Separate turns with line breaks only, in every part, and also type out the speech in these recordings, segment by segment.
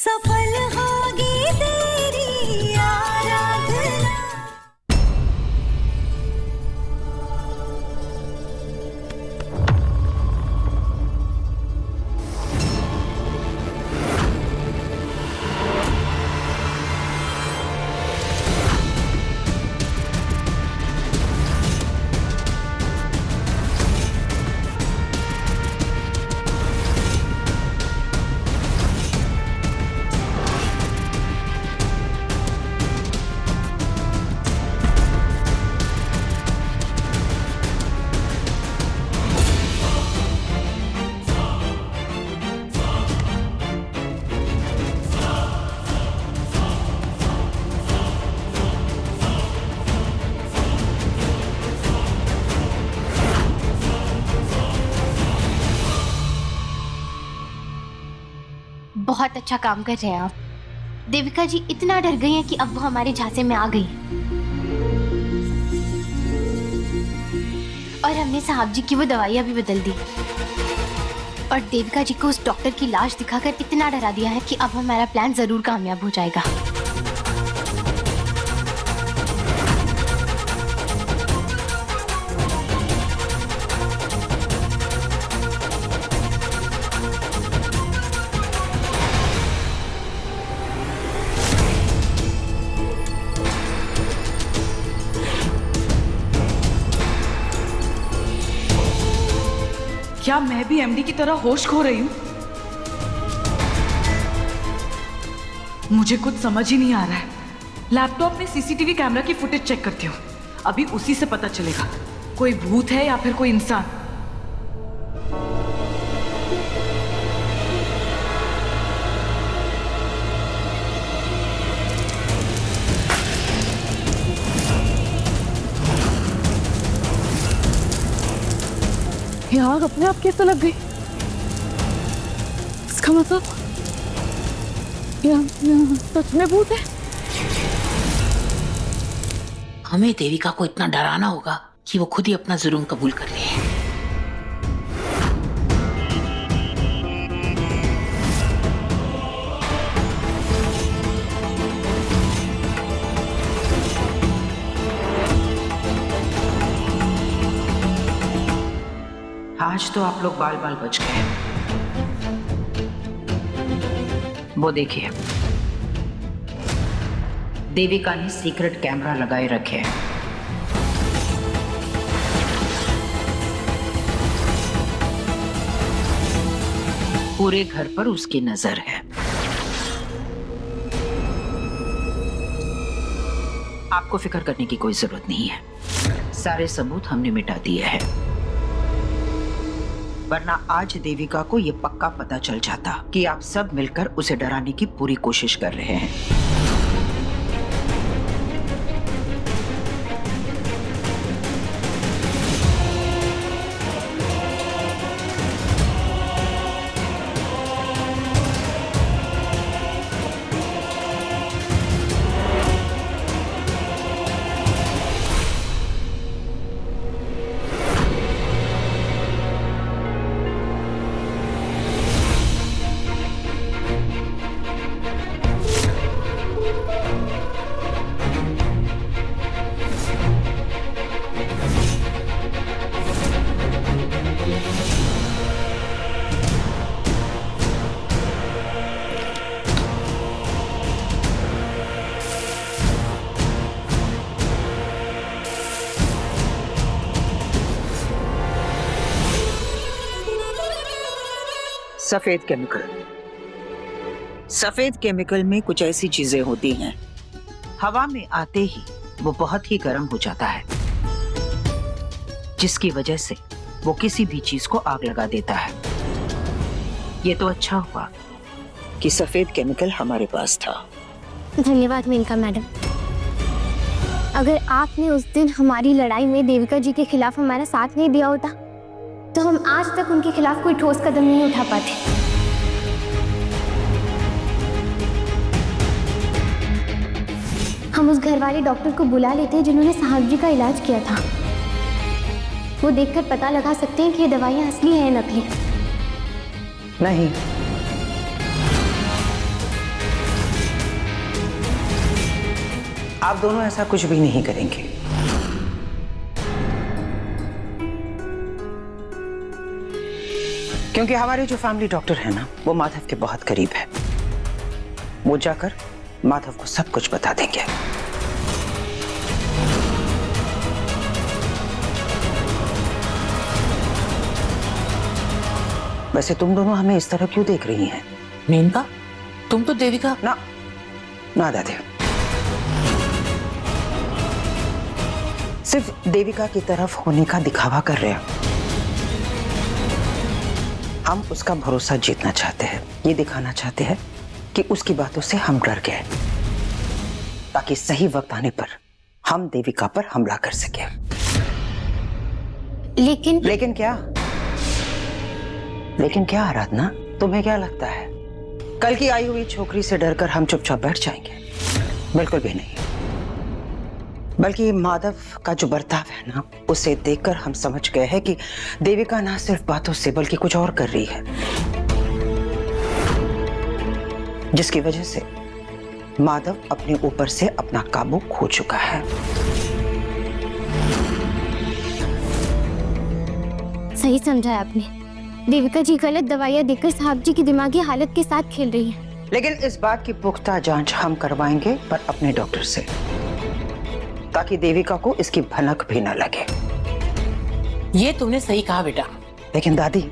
सफल होगी तेरी आराधना।
बहुत अच्छा काम कर रहे हैं आप। देविका जी इतना डर गई हैं कि अब वो हमारे झांसे में आ गई और हमने साहब जी की वो दवाइयाँ भी बदल दी और देविका जी को उस डॉक्टर की लाश दिखाकर इतना डरा दिया है कि अब हमारा प्लान जरूर कामयाब हो जाएगा।
क्या मैं भी एमडी की तरह होश खो रही हूँ? मुझे कुछ समझ ही नहीं आ रहा है। लैपटॉप में सीसीटीवी कैमरा की फुटेज चेक करती हूँ, अभी उसी से पता चलेगा कोई भूत है या फिर कोई इंसान।
आग अपने आप कैसे लग गई? इसका मतलब यहाँ सच में भूत है।
हमें देविका को इतना डराना होगा कि वो खुद ही अपना जुर्म कबूल कर ले। आज तो आप लोग बाल बाल बच गए। वो देखिए, देविका ने सीक्रेट कैमरा लगाए रखे हैं। पूरे घर पर उसकी नजर है। आपको फिक्र करने की कोई जरूरत नहीं है, सारे सबूत हमने मिटा दिए हैं। वरना आज देविका को यह पक्का पता चल जाता कि आप सब मिलकर उसे डराने की पूरी कोशिश कर रहे हैं। सफेद केमिकल में कुछ ऐसी चीजें होती हैं, हवा में आते ही वो बहुत ही गर्म हो जाता है, जिसकी वजह से वो किसी भी चीज को आग लगा देता है। ये तो अच्छा हुआ कि सफेद केमिकल हमारे पास था।
धन्यवाद मेनका मैडम। अगर आपने उस दिन हमारी लड़ाई में देविका जी के खिलाफ हमारा साथ नहीं दिया होता तो हम आज तक उनके खिलाफ कोई ठोस कदम नहीं उठा पाते। हम उस घर वाले डॉक्टर को बुला लेते जिन्होंने साहब जी का इलाज किया था। वो देखकर पता लगा सकते हैं कि ये दवाइयाँ असली हैं या नकली।
नहीं, आप दोनों ऐसा कुछ भी नहीं करेंगे। क्योंकि हमारे जो फैमिली डॉक्टर है ना, वो माधव के बहुत करीब है। वो जाकर माधव को सब कुछ बता देंगे। वैसे तुम दोनों हमें इस तरह क्यों देख रही हैं?
मेनका, तुम तो देविका।
ना दादी, सिर्फ देविका की तरफ होने का दिखावा कर रहे हैं। हम उसका भरोसा जीतना चाहते हैं, ये दिखाना चाहते हैं कि उसकी बातों से हम डर गए, ताकि सही वक्त आने पर हम देविका पर हमला कर सके। लेकिन क्या आराधना, तुम्हें क्या लगता है कल की आई हुई छोकरी से डरकर हम चुपचाप बैठ जाएंगे? बिल्कुल भी नहीं। बल्कि माधव का जो बर्ताव है ना, उसे देखकर हम समझ गए हैं कि देविका ना सिर्फ बातों से बल्कि कुछ और कर रही है, जिसकी वजह से माधव अपने ऊपर से अपना काबू खो चुका है।
सही समझा आपने। देविका जी गलत दवाइयाँ देकर साहब जी की दिमागी हालत के साथ खेल रही है।
लेकिन इस बात की पुख्ता जांच हम करवाएंगे, पर अपने डॉक्टर से, ताकि देविका को इसकी भनक भी न लगे।
ये तुमने सही कहा बेटा।
लेकिन दादी,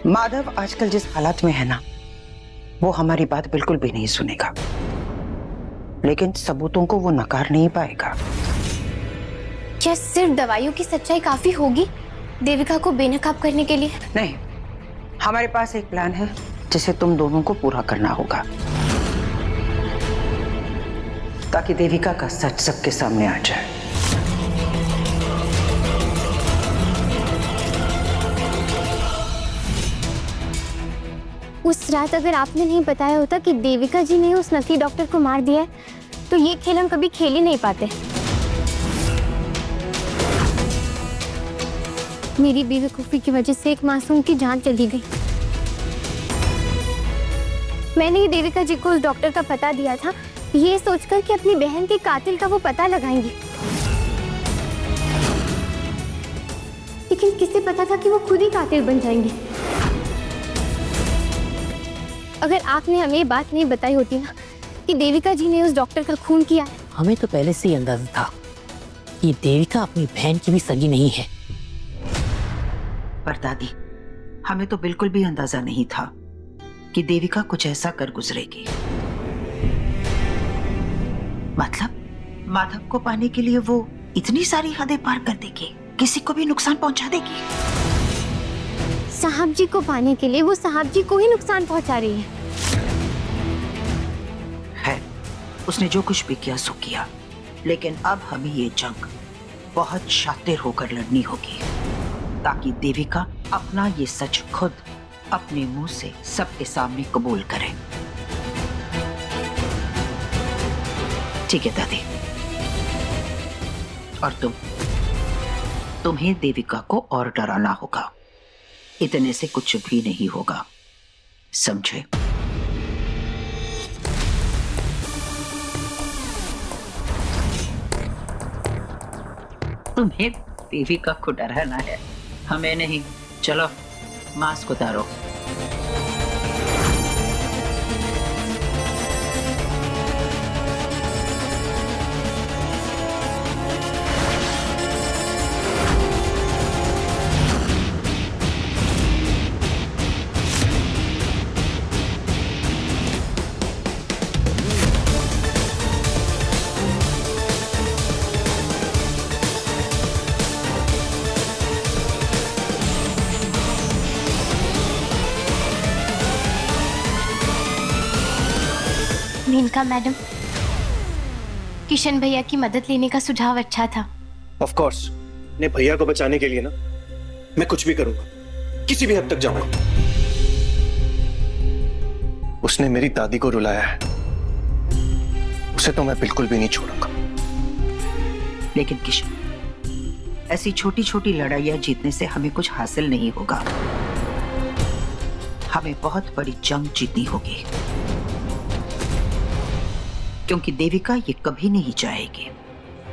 माधव आजकल जिस हालात में है ना, वो हमारी बात बिल्कुल भी नहीं सुनेगा। लेकिन सबूतों को वो नकार नहीं पाएगा।
क्या सिर्फ दवाइयों की सच्चाई काफी होगी देविका को बेनकाब करने के लिए?
नहीं, हमारे पास एक प्लान है जिसे तुम दोनों को पूरा करना होगा, ताकि देविका का सच सबके सामने आ जाए।
उस रात अगर आपने नहीं बताया होता कि देविका जी ने उस नकली डॉक्टर को मार दिया है, तो ये खेल हम कभी खेल ही नहीं पाते। मेरी बेवकूफी की वजह से एक मासूम की जान चली गई। मैंने ही देविका जी को उस डॉक्टर का पता दिया था, ये सोचकर कि अपनी बहन के कातिल का वो पता लगाएंगे। लेकिन किसे पता था कि वो खुद ही कातिल बन जाएंगे। अगर आपने हमें ये बात नहीं बताई होती ना कि देविका जी ने उस डॉक्टर का खून किया है।
हमें तो पहले से ही अंदाजा था कि देविका अपनी बहन की भी सगी नहीं है।
पर दादी, हमें तो बिल्कुल भी अंदाजा नहीं था कि देविका कुछ ऐसा कर गुजरेगी। मतलब माधव को पाने के लिए वो इतनी सारी हदें पार कर देगी, किसी को भी नुकसान पहुंचा देगी।
साहब जी को पाने के लिए वो साहब जी को ही नुकसान पहुंचा रही
है। उसने जो कुछ भी किया सो किया, लेकिन अब हमें ये जंग बहुत शातिर होकर लड़नी होगी, ताकि देविका अपना ये सच खुद अपने मुंह से सबके सामने कबूल करे। ठीक है दादी। और तुम्हें देविका को और डराना होगा। इतने से कुछ भी नहीं होगा, समझे? तुम्हें देविका को डराना है, हमें नहीं। चलो मास्क उतारो।
मेनका मैडम, किशन भैया की मदद लेने का सुझाव अच्छा था।
ऑफ कोर्स, ने भैया को बचाने के लिए ना मैं कुछ भी करूंगा, किसी भी हद तक जाऊंगा। उसने मेरी दादी को रुलाया है, उसे तो मैं बिल्कुल भी नहीं छोड़ूंगा।
लेकिन किशन, ऐसी छोटी छोटी लड़ाइयां जीतने से हमें कुछ हासिल नहीं होगा। हमें बहुत बड़ी जंग जीतनी होगी। क्योंकि देविका ये कभी नहीं चाहेगी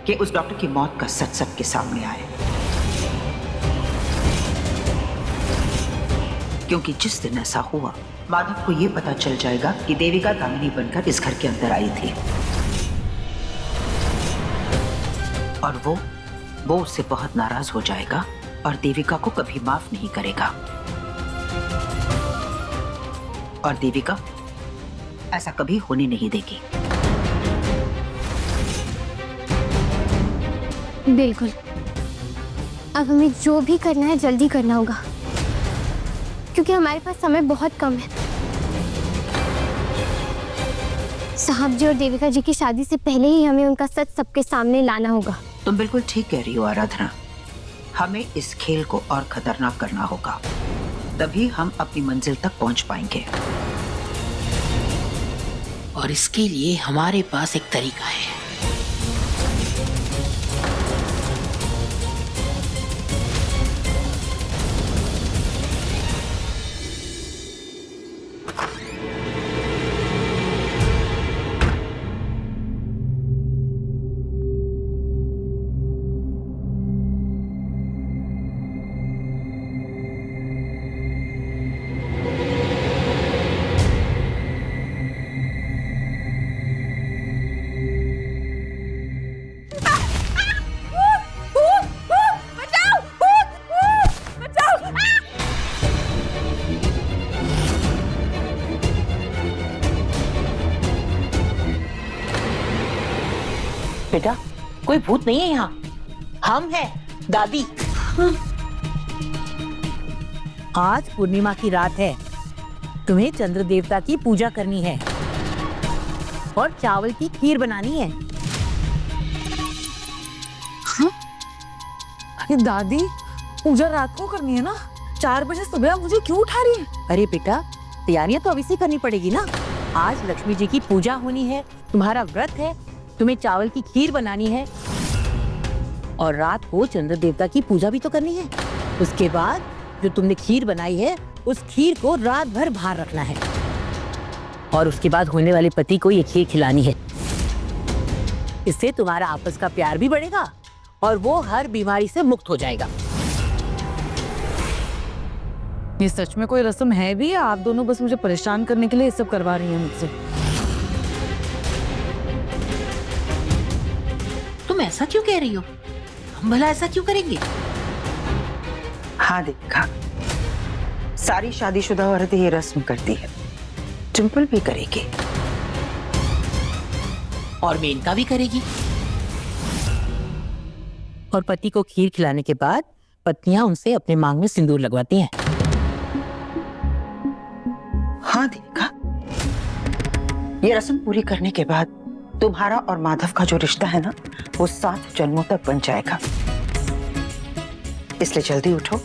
कि उस डॉक्टर की मौत का सच सबके सामने आए। क्योंकि जिस दिन ऐसा हुआ, माधव को ये पता चल जाएगा कि देविका दामिनी बनकर इस घर के अंदर आई थी, और वो उससे बहुत नाराज हो जाएगा और देविका को कभी माफ नहीं करेगा। और देविका ऐसा कभी होने नहीं देगी।
बिल्कुल। अब हमें जो भी करना है जल्दी करना होगा, क्योंकि हमारे पास समय बहुत कम है। साहब जी और देविका जी की शादी से पहले ही हमें उनका सच सबके सामने लाना होगा।
तुम बिल्कुल ठीक कह रही हो आराधना। हमें इस खेल को और खतरनाक करना होगा, तभी हम अपनी मंजिल तक पहुंच पाएंगे।
और इसके लिए हमारे पास एक तरीका है। बेटा, कोई भूत नहीं है यहाँ, हम हैं दादी।
आज पूर्णिमा की रात है, तुम्हें चंद्र देवता की पूजा करनी है और चावल की खीर बनानी है।
अरे दादी, पूजा रात को करनी है ना? 4 बजे सुबह मुझे क्यों उठा रही है?
अरे बेटा, तैयारियां तो अभी से करनी पड़ेगी ना। आज लक्ष्मी जी की पूजा होनी है, तुम्हारा व्रत है, तुम्हें चावल की खीर बनानी है और रात को चंद्र देवता की पूजा भी तो करनी है। उसके बाद जो तुमने खीर बनाई है, उस खीर को रात भर बाहर रखना है और उसके बाद होने वाले पति को ये खीर खिलानी है। इससे तुम्हारा आपस का प्यार भी बढ़ेगा और वो हर बीमारी से मुक्त हो जाएगा।
ये सच में कोई रस्म है भी, या आप दोनों बस मुझे परेशान करने के लिए ये सब करवा रही हैं मुझसे?
तुम ऐसा क्यों कह रही हो? हम भला ऐसा क्यों करेंगे?
हाँ देविका, सारी शादीशुदा औरतें ये रस्म करती है, डिंपल भी करेगी
और मेनका भी करेगी।
और पति को खीर खिलाने के बाद पत्नियां उनसे अपने मांग में सिंदूर लगवाती हैं।
हाँ देविका, ये रस्म पूरी करने के बाद तुम्हारा और माधव का जो रिश्ता है ना, वो 7 जन्मों तक बन जाएगा। इसलिए जल्दी उठो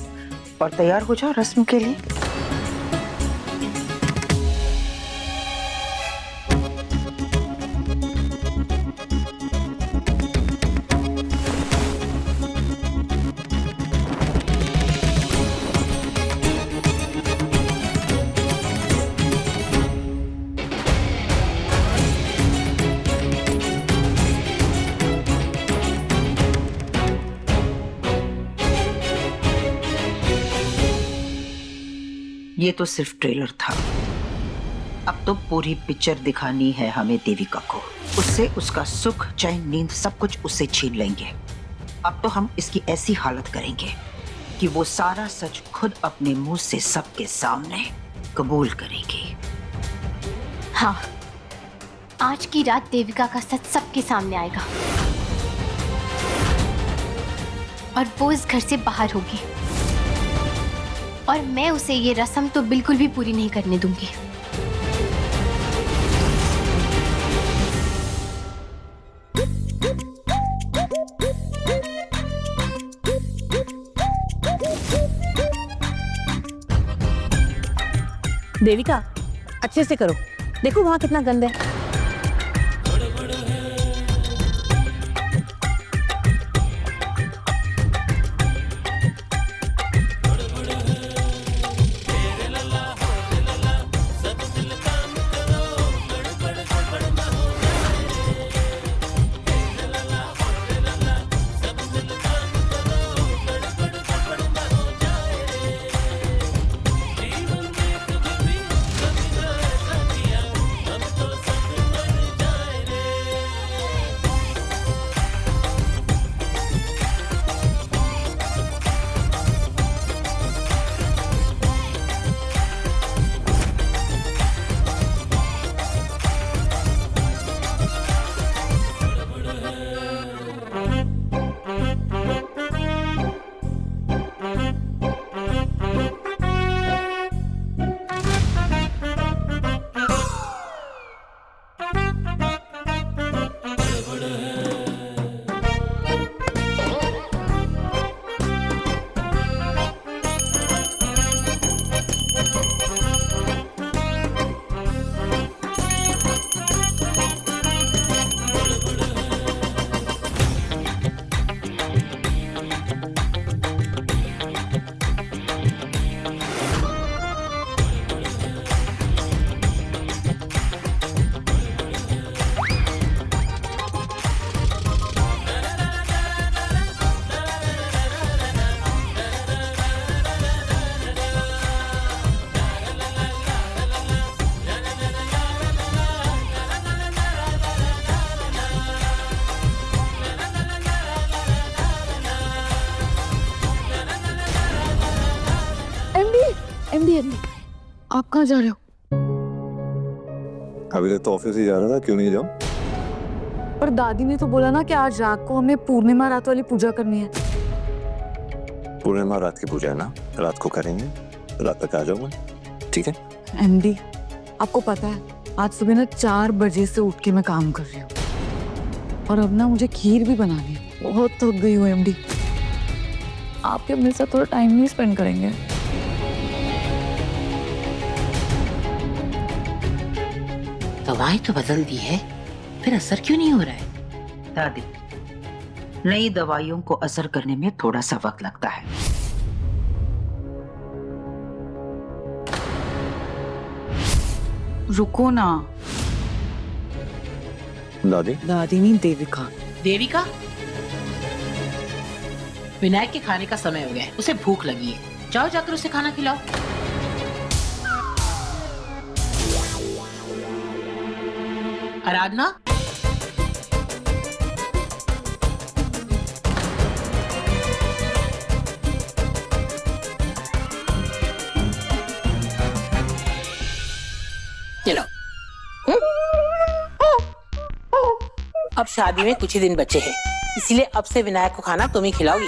और तैयार हो जाओ रस्म के लिए। ये तो सिर्फ ट्रेलर था, अब तो पूरी पिक्चर दिखानी है हमें देविका को। उससे उसका सुख, चैन, नींद सब कुछ उससे छीन लेंगे। अब तो हम इसकी ऐसी हालत करेंगे कि वो सारा सच खुद अपने मुंह से सबके सामने कबूल करेगी।
हाँ, आज की रात देविका का सच सबके सामने आएगा और वो इस घर से बाहर होगी और मैं उसे ये रस्म तो बिल्कुल भी पूरी नहीं करने दूंगी।
देविका, अच्छे से करो, देखो वहां कितना गंद है।
आप कहाँ जा रहे हो?
अभी तक तो ऑफिस ही जा रहा था, क्यों नहीं जाऊं?
पर दादी ने तो बोला ना कि आज रात को हमें पूर्णिमा रात वाली पूजा करनी है।
पूर्णिमा रात की पूजा है ना, रात को करेंगे, रात तक आ जाऊंगा, ठीक है?
एमडी, आपको पता है आज सुबह ना 4 बजे से उठ के मैं काम कर रही हूँ और अब ना मुझे खीर भी बनानी है। बहुत थक गई हूँ एमडी। आपके मेरे साथ थोड़ा टाइम नहीं स्पेंड करेंगे?
दवाई तो बदल दी है, फिर असर क्यों नहीं हो रहा है?
दादी, नई दवाइयों को असर करने में थोड़ा सा वक्त लगता है।
रुको ना।
दादी?
दादी नहीं, देविका।
देविका, विनायक के खाने का समय हो गया है, उसे भूख लगी है, जाओ जाकर उसे खाना खिलाओ। आराधना, चलो। अब शादी में कुछ ही दिन बचे हैं, इसलिए अब से विनायक को खाना तुम ही खिलाओगी।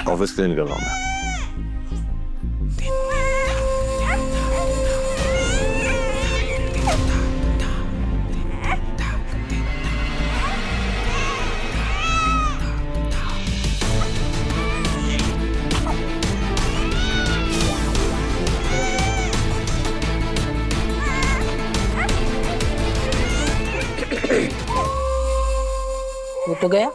ऑफिस क्लीन कर रहा हूं मैं।
वो तो गया।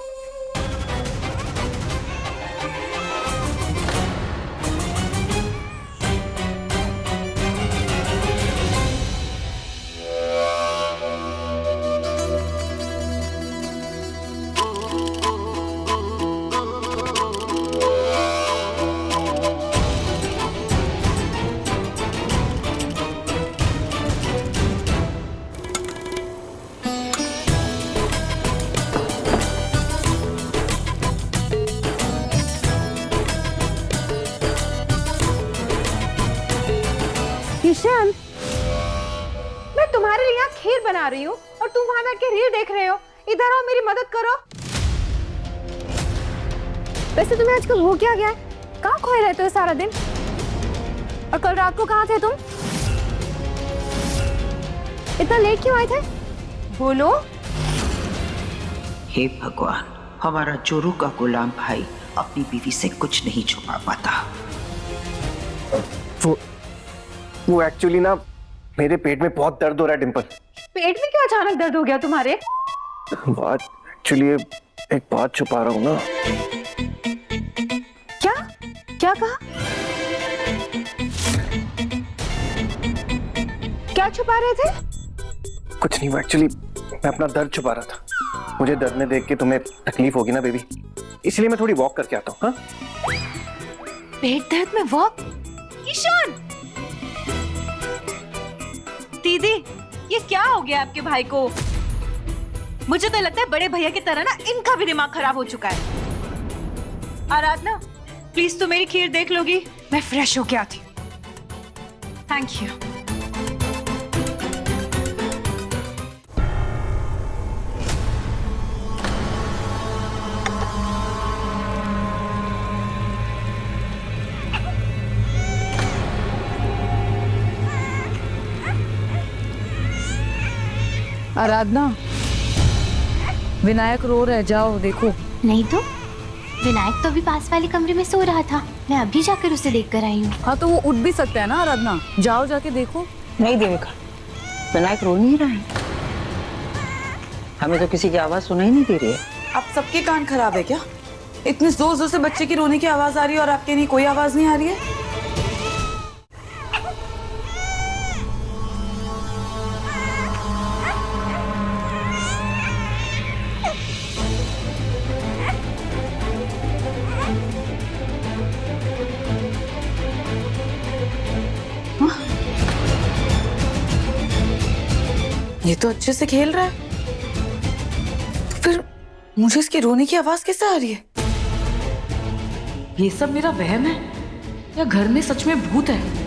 ईशान, मैं तुम्हारे लिए यहाँ खीर बना रही हूँ और तुम वहां बैठ के रील देख रहे हो। इधर आओ, मेरी मदद करो। वैसे तुम्हें आजकल हो क्या गया है? कहाँ खोए रहते हो सारा दिन? और कल रात को कहाँ थे तुम? इतना लेट क्यों आए थे? बोलो।
हे भगवान, हमारा चोरू का गुलाम भाई अपनी बीवी से कुछ नहीं छुपा पाता।
वो एक्चुअली ना मेरे पेट में बहुत दर्द हो रहा है डिंपल।
पेट में क्यों अचानक दर्द हो गया तुम्हारे?
बात एक्चुअली एक बात छुपा रहा हूँ ना।
क्या क्या कहा? क्या छुपा रहे थे?
कुछ नहीं, वो एक्चुअली मैं अपना दर्द छुपा रहा था। मुझे दर्द में देख के तुम्हें तकलीफ होगी ना बेबी, इसलिए मैं थोड़ी वॉक करके आता हूँ। हाँ,
पेट दर्द में वॉक? ईशान, दीदी, ये क्या हो गया आपके भाई को? मुझे तो लगता है बड़े भैया की तरह ना इनका भी दिमाग खराब हो चुका है। आराधना, प्लीज तू मेरी खीर देख लोगी? मैं फ्रेश होके आती हूँ। Thank you.
आराधना, विनायक रो रहा है, जाओ देखो।
नहीं तो विनायक तो अभी पास वाले कमरे में सो रहा था, मैं अभी जाकर उसे देख कर आई हूँ।
हाँ तो वो उठ भी सकता है ना आराधना, जाओ जाके देखो।
नहीं देविका, विनायक रो नहीं रहा है, हमें तो किसी की आवाज सुनाई नहीं दे रही है।
आप सबके कान खराब है क्या? इतनी जोर जोर से बच्चे की रोने की आवाज आ रही है और आपके नहीं कोई आवाज नहीं आ रही है?
ये तो अच्छे से खेल रहा है, तो फिर मुझे इसकी रोने की आवाज कैसे आ रही है?
ये सब मेरा वहम है या घर में सच में भूत है?